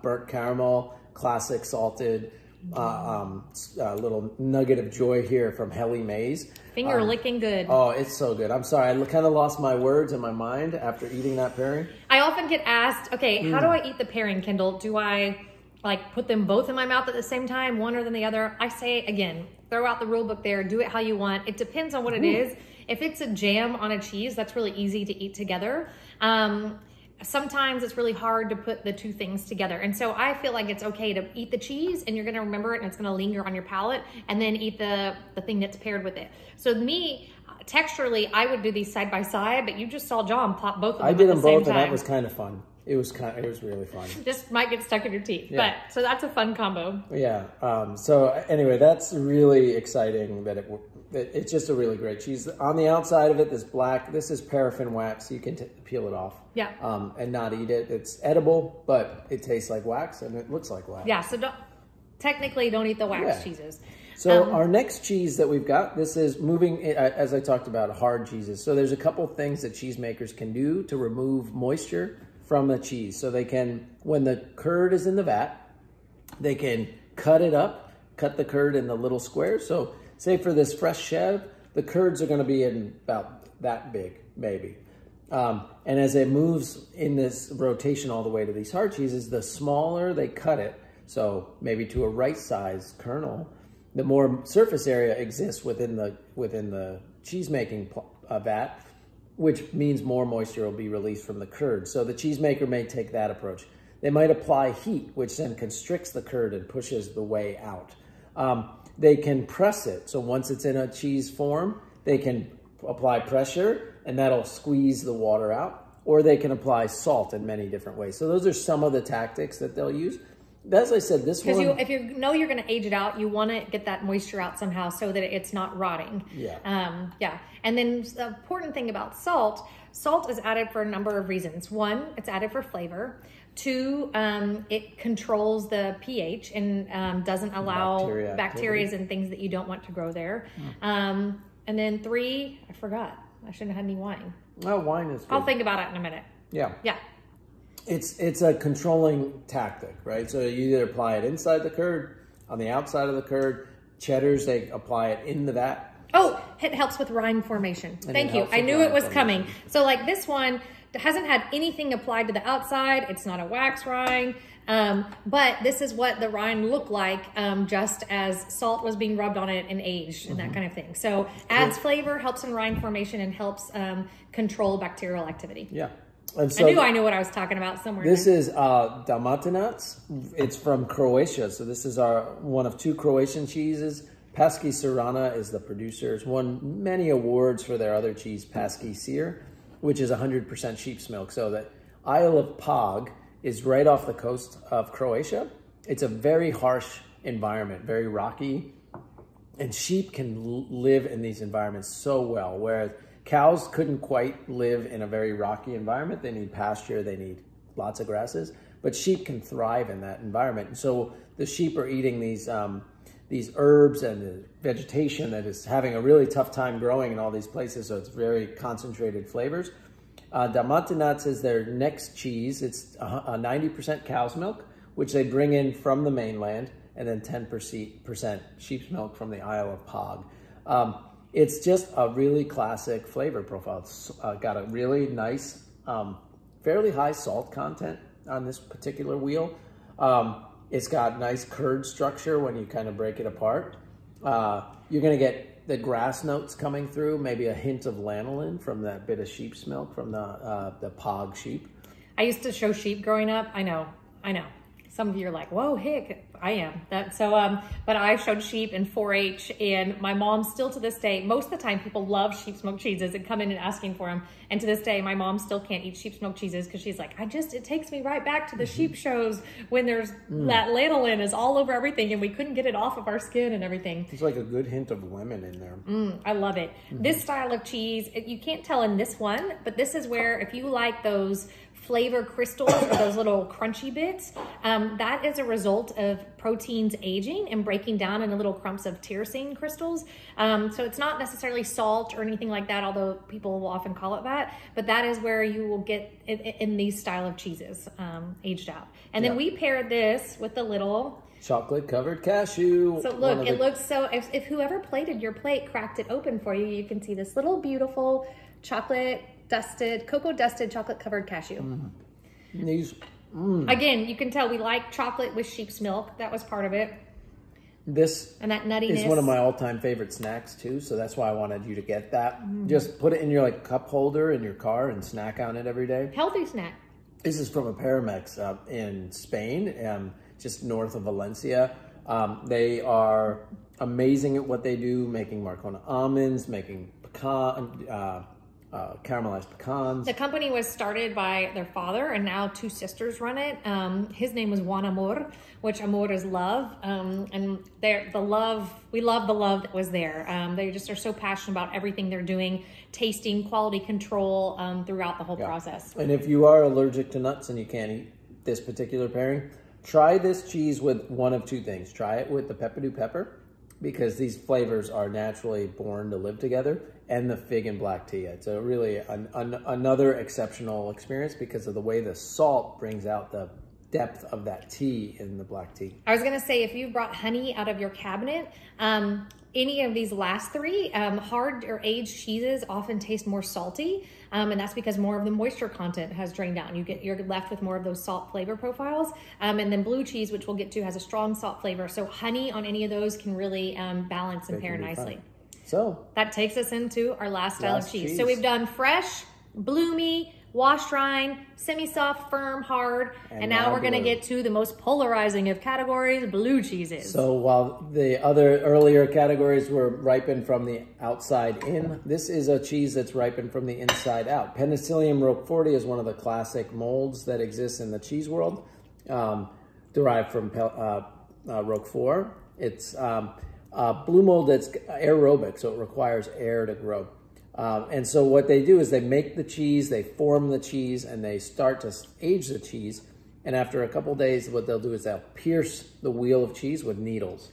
burnt caramel, classic salted, little nugget of joy here from Helly Mays. Finger licking good. Oh, it's so good. I'm sorry, I kind of lost my words and my mind after eating that pairing. I often get asked, okay, how do I eat the pairing, Kendall? Do I like put them both in my mouth at the same time, one or then the other? I say, again, throw out the rule book there, do it how you want. It depends on what it is. If it's a jam on a cheese, that's really easy to eat together. Sometimes it's really hard to put the two things together. And so I feel like it's okay to eat the cheese and you're gonna remember it and it's gonna linger on your palate, and then eat the thing that's paired with it. So me, texturally, I would do these side by side, but you just saw John pop both of them at the same time. I did them both and that was kind of fun. It was really fun. Just might get stuck in your teeth, but so that's a fun combo. Yeah. So anyway, that's really exciting that it's just a really great cheese. On the outside of it, this black, this is paraffin wax. You can peel it off. Yeah. And not eat it. It's edible, but it tastes like wax and it looks like wax. Yeah. So technically don't eat the wax cheeses. So our next cheese that we've got, this is moving, as I talked about, hard cheeses. So there's a couple things that cheesemakers can do to remove moisture from the cheese. So they can, when the curd is in the vat, they can cut it up, cut the curd in the little squares. So say for this fresh chev, the curds are gonna be in about that big, maybe. And as it moves in this rotation all the way to these hard cheeses, the smaller they cut it, so maybe to a right-sized kernel, the more surface area exists within the cheese-making vat, which means more moisture will be released from the curd. So the cheesemaker may take that approach. They might apply heat, which then constricts the curd and pushes the whey out. They can press it. So once it's in a cheese form, they can apply pressure and that'll squeeze the water out. Or they can apply salt in many different ways. So those are some of the tactics that they'll use. As I said, this one... Because if you know you're going to age it out, you want to get that moisture out somehow so that it's not rotting. Yeah. Yeah. And then the important thing about salt is added for a number of reasons. One, it's added for flavor. Two, it controls the pH and doesn't allow bacteria and things that you don't want to grow there. And then three, I forgot. I shouldn't have had any wine. Well, wine is good. I'll think about it in a minute. Yeah. Yeah. It's a controlling tactic, right? So you either apply it inside the curd on the outside of the curd. Cheddars, they apply it in the vat. Oh, it helps with rind formation. Thank you. I knew it was coming. So like this one hasn't had anything applied to the outside. It's not a wax rind. But this is what the rind looked like just as salt was being rubbed on it and aged and that kind of thing. So adds flavor, helps in rind formation, and helps control bacterial activity. Yeah. And so I knew what I was talking about somewhere. This is Dalmatinac. It's from Croatia. So this is one of 2 Croatian cheeses. Paški Sirana is the producer. It's won many awards for their other cheese, Paški Sir, which is 100% sheep's milk. So the Isle of Pag is right off the coast of Croatia. It's a very harsh environment, very rocky, and sheep can live in these environments so well, whereas cows couldn't quite live in a very rocky environment. They need pasture, they need lots of grasses, but sheep can thrive in that environment. And so the sheep are eating these herbs and the vegetation that is having a really tough time growing in all these places, so it's very concentrated flavors. Dalmatinac is their next cheese. It's 90% cow's milk, which they bring in from the mainland, and then 10% sheep's milk from the Isle of Pag. It's just a really classic flavor profile. It's got a really nice, fairly high salt content on this particular wheel. It's got nice curd structure when you kind of break it apart. You're going to get the grass notes coming through, maybe a hint of lanolin from that bit of sheep's milk from the Pag sheep. I used to show sheep growing up. I know. Some of you are like, whoa, hick, I am. But I showed sheep in 4-H, and my mom still to this day, most of the time people love sheep smoked cheeses and come in and asking for them. And to this day, my mom still can't eat sheep smoked cheeses because she's like, it takes me right back to the sheep shows when there's that lanolin is all over everything and we couldn't get it off of our skin and everything. It's like a good hint of lemon in there. I love it. This style of cheese, you can't tell in this one, but this is where if you like those flavor crystals or those little crunchy bits, that is a result of proteins aging and breaking down into little clumps of tyrosine crystals. So it's not necessarily salt or anything like that, although people will often call it that, but that is where you will get in these style of cheeses aged out. And then we paired this with the little chocolate covered cashew. So look, it looks so, if whoever plated your plate cracked it open for you, you can see this little beautiful cocoa dusted chocolate covered cashew. Again, you can tell we like chocolate with sheep's milk. That was part of it. This and that nuttiness is one of my all-time favorite snacks too, so that's why I wanted you to get that. Just put it in your cup holder in your car and snack on it every day. Healthy snack. This is from a pairings in Spain, just north of Valencia. They are amazing at what they do, making Marcona almonds, making caramelized pecans. The company was started by their father, and now 2 sisters run it. His name was Juan Amor, which Amor is love. And we love the love that was there. They just are so passionate about everything they're doing, tasting, quality control throughout the whole process. And if you are allergic to nuts and you can't eat this particular pairing, try this cheese with one of 2 things. Try it with the pepperdew pepper, because these flavors are naturally born to live together, and the fig and black tea. It's a really another exceptional experience because of the way the salt brings out the depth of that tea in the black tea. I was gonna say, if you brought honey out of your cabinet, any of these last 3, hard or aged cheeses often taste more salty, and that's because more of the moisture content has drained out. You're left with more of those salt flavor profiles. And then blue cheese, which we'll get to, has a strong salt flavor. So honey on any of those can really balance and pair nicely. So that takes us into our last style of cheese. So we've done fresh, bloomy, washed rind, semi-soft, firm, hard, and now we're going to get to the most polarizing of categories, blue cheeses. So while the other earlier categories were ripened from the outside in, this is a cheese that's ripened from the inside out. Penicillium roqueforti is one of the classic molds that exists in the cheese world, derived from Roquefort. It's blue mold that's aerobic, so it requires air to grow. And so what they do is they make the cheese, they form the cheese, and they start to age the cheese. And after a couple days, what they'll do is they'll pierce the wheel of cheese with needles.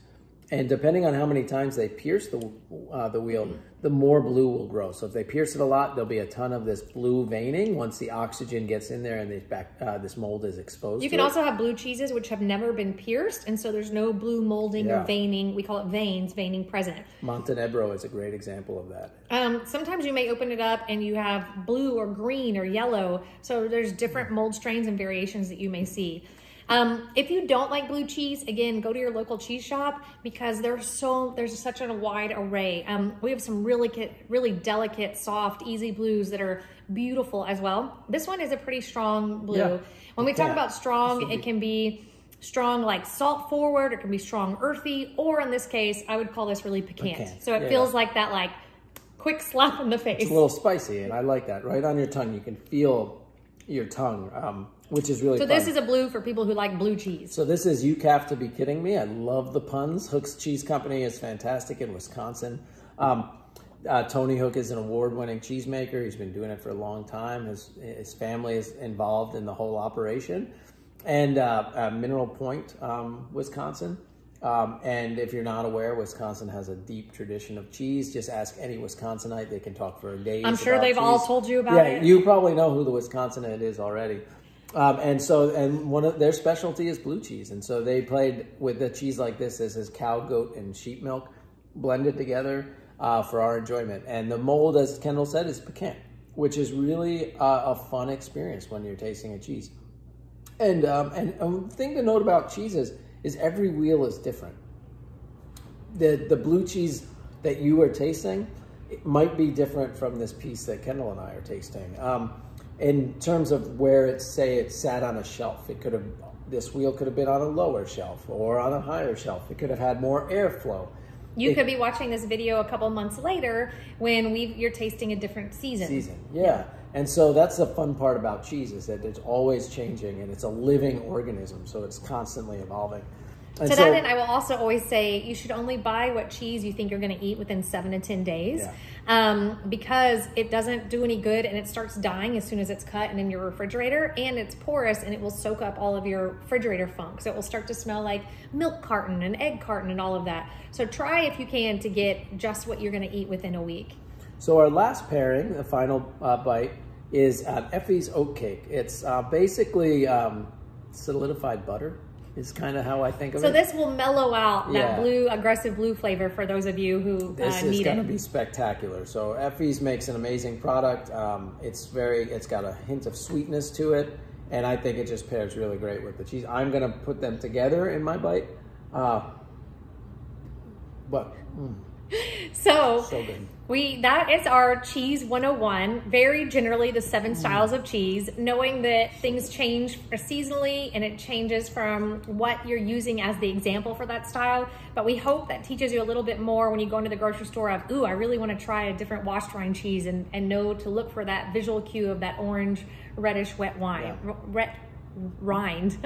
And depending on how many times they pierce the wheel, the more blue will grow. So if they pierce it a lot, there'll be a ton of this blue veining once the oxygen gets in there and this mold is exposed. You can also have blue cheeses which have never been pierced, and so there's no blue molding or veining. We call it veins, veining present. Montenegro is a great example of that. Sometimes you may open it up and you have blue or green or yellow. So there's different mold strains and variations that you may see. If you don't like blue cheese, again, go to your local cheese shop because there's such a wide array. We have some really delicate, soft, easy blues that are beautiful as well. This one is a pretty strong blue. Yeah. When we talk about strong, it can be strong like salt forward, it can be strong earthy, or in this case, I would call this really piquant. So it feels like that like quick slap in the face. It's a little spicy, and I like that. Right on your tongue, you can feel your tongue, which is really fun. This is a blue for people who like blue cheese. So this is You Have to Be Kidding Me. I love the puns. Hook's Cheese Company is fantastic in Wisconsin. Tony Hook is an award-winning cheesemaker. He's been doing it for a long time. His family is involved in the whole operation. And Mineral Point, Wisconsin. And if you're not aware, Wisconsin has a deep tradition of cheese. Just ask any Wisconsinite. They can talk for days. I'm sure they've all told you about it. You probably know who the Wisconsinite is already. And one of their specialty is blue cheese. And so they played with a cheese like this. This is cow, goat, and sheep milk blended together for our enjoyment. And the mold, as Kendall said, is piquant, which is really a fun experience when you're tasting a cheese. And a thing to note about cheese is every wheel is different. The blue cheese that you are tasting, it might be different from this piece that Kendall and I are tasting. In terms of where it sat on a shelf, this wheel could have been on a lower shelf or on a higher shelf. It could have had more airflow. You could be watching this video a couple months later when you're tasting a different season. Yeah. And so that's the fun part about cheese, is that it's always changing and it's a living organism, so it's constantly evolving. And to that end, I will also always say you should only buy what cheese you think you're going to eat within 7 to 10 days, because it doesn't do any good and it starts dying as soon as it's cut and in your refrigerator, and it's porous and it will soak up all of your refrigerator funk. So it will start to smell like milk carton and egg carton and all of that. So try if you can to get just what you're going to eat within a week. So our last pairing, the final bite, is Epis Oak Cake. It's basically solidified butter. Is kind of how I think of it. So this will mellow out that aggressive blue flavor for those of you who need it. This is going to be spectacular. So Epis makes an amazing product. It's got a hint of sweetness to it, and I think it just pairs really great with the cheese. I'm going to put them together in my bite. So good. That is our Cheese 101, very generally the 7 styles of cheese, knowing that things change seasonally and it changes from what you're using as the example for that style. But we hope that teaches you a little bit more when you go into the grocery store of, ooh, I really want to try a different washed rind cheese, and know to look for that visual cue of that orange, reddish, wet wine, rind.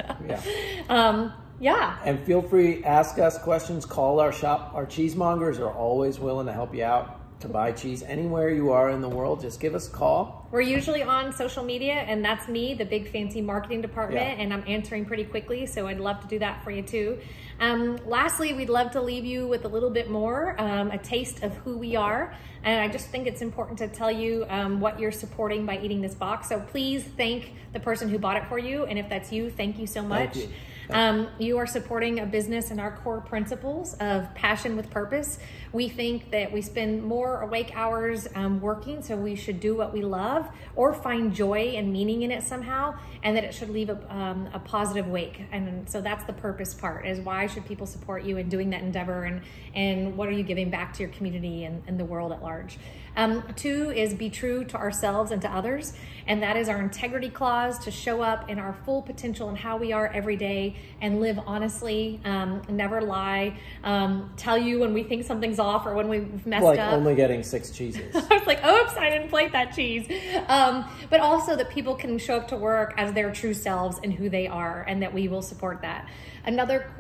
And feel free, ask us questions, call our shop. Our cheesemongers are always willing to help you out to buy cheese anywhere you are in the world. Just give us a call. We're usually on social media, and that's me, the big fancy marketing department, and I'm answering pretty quickly, so I'd love to do that for you too. Lastly, we'd love to leave you with a little bit more, a taste of who we are. And I just think it's important to tell you what you're supporting by eating this box. So please thank the person who bought it for you. And if that's you, thank you so much. Thank you. You are supporting a business and our core principles of passion with purpose. We think that we spend more awake hours working, so we should do what we love or find joy and meaning in it somehow, and that it should leave a positive wake. And so that's the purpose part, is why should people support you in doing that endeavor, and what are you giving back to your community and the world at large. 2 is be true to ourselves and to others, and that is our integrity clause, to show up in our full potential and how we are every day and live honestly, never lie, tell you when we think something's off or when we've messed up. Like only getting 6 cheeses. I was like, oops, I didn't plate that cheese. But also that people can show up to work as their true selves and who they are, and that we will support that. Another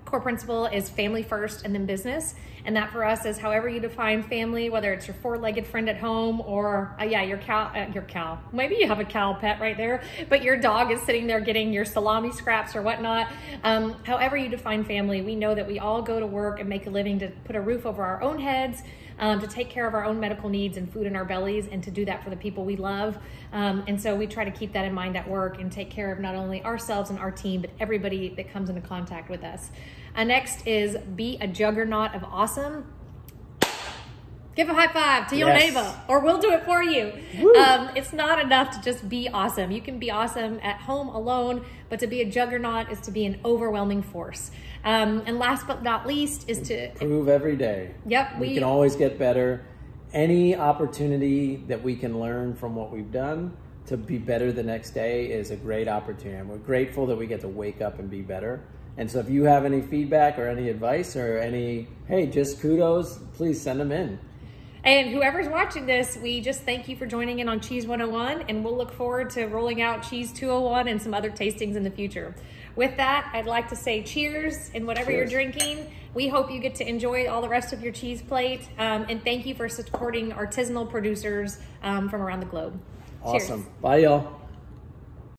core principle is family first and then business. And that for us is however you define family, whether it's your 4-legged friend at home or your cow, maybe you have a cow pet right there, but your dog is sitting there getting your salami scraps or whatnot. However you define family, we know that we all go to work and make a living to put a roof over our own heads, to take care of our own medical needs and food in our bellies, and to do that for the people we love. And so we try to keep that in mind at work and take care of not only ourselves and our team, but everybody that comes into contact with us. Next is be a juggernaut of awesome. Give a high five to your neighbor, or we'll do it for you. It's not enough to just be awesome. You can be awesome at home alone, but to be a juggernaut is to be an overwhelming force. And last but not least is to improve every day. Yep. We can always get better. Any opportunity that we can learn from what we've done to be better the next day is a great opportunity. And we're grateful that we get to wake up and be better. And so if you have any feedback or any advice or any, hey, just kudos, please send them in. And whoever's watching this, we just thank you for joining in on Cheese 101, and we'll look forward to rolling out Cheese 201 and some other tastings in the future. With that, I'd like to say cheers in whatever you're drinking. We hope you get to enjoy all the rest of your cheese plate, and thank you for supporting artisanal producers from around the globe. Awesome. Cheers. Bye, y'all.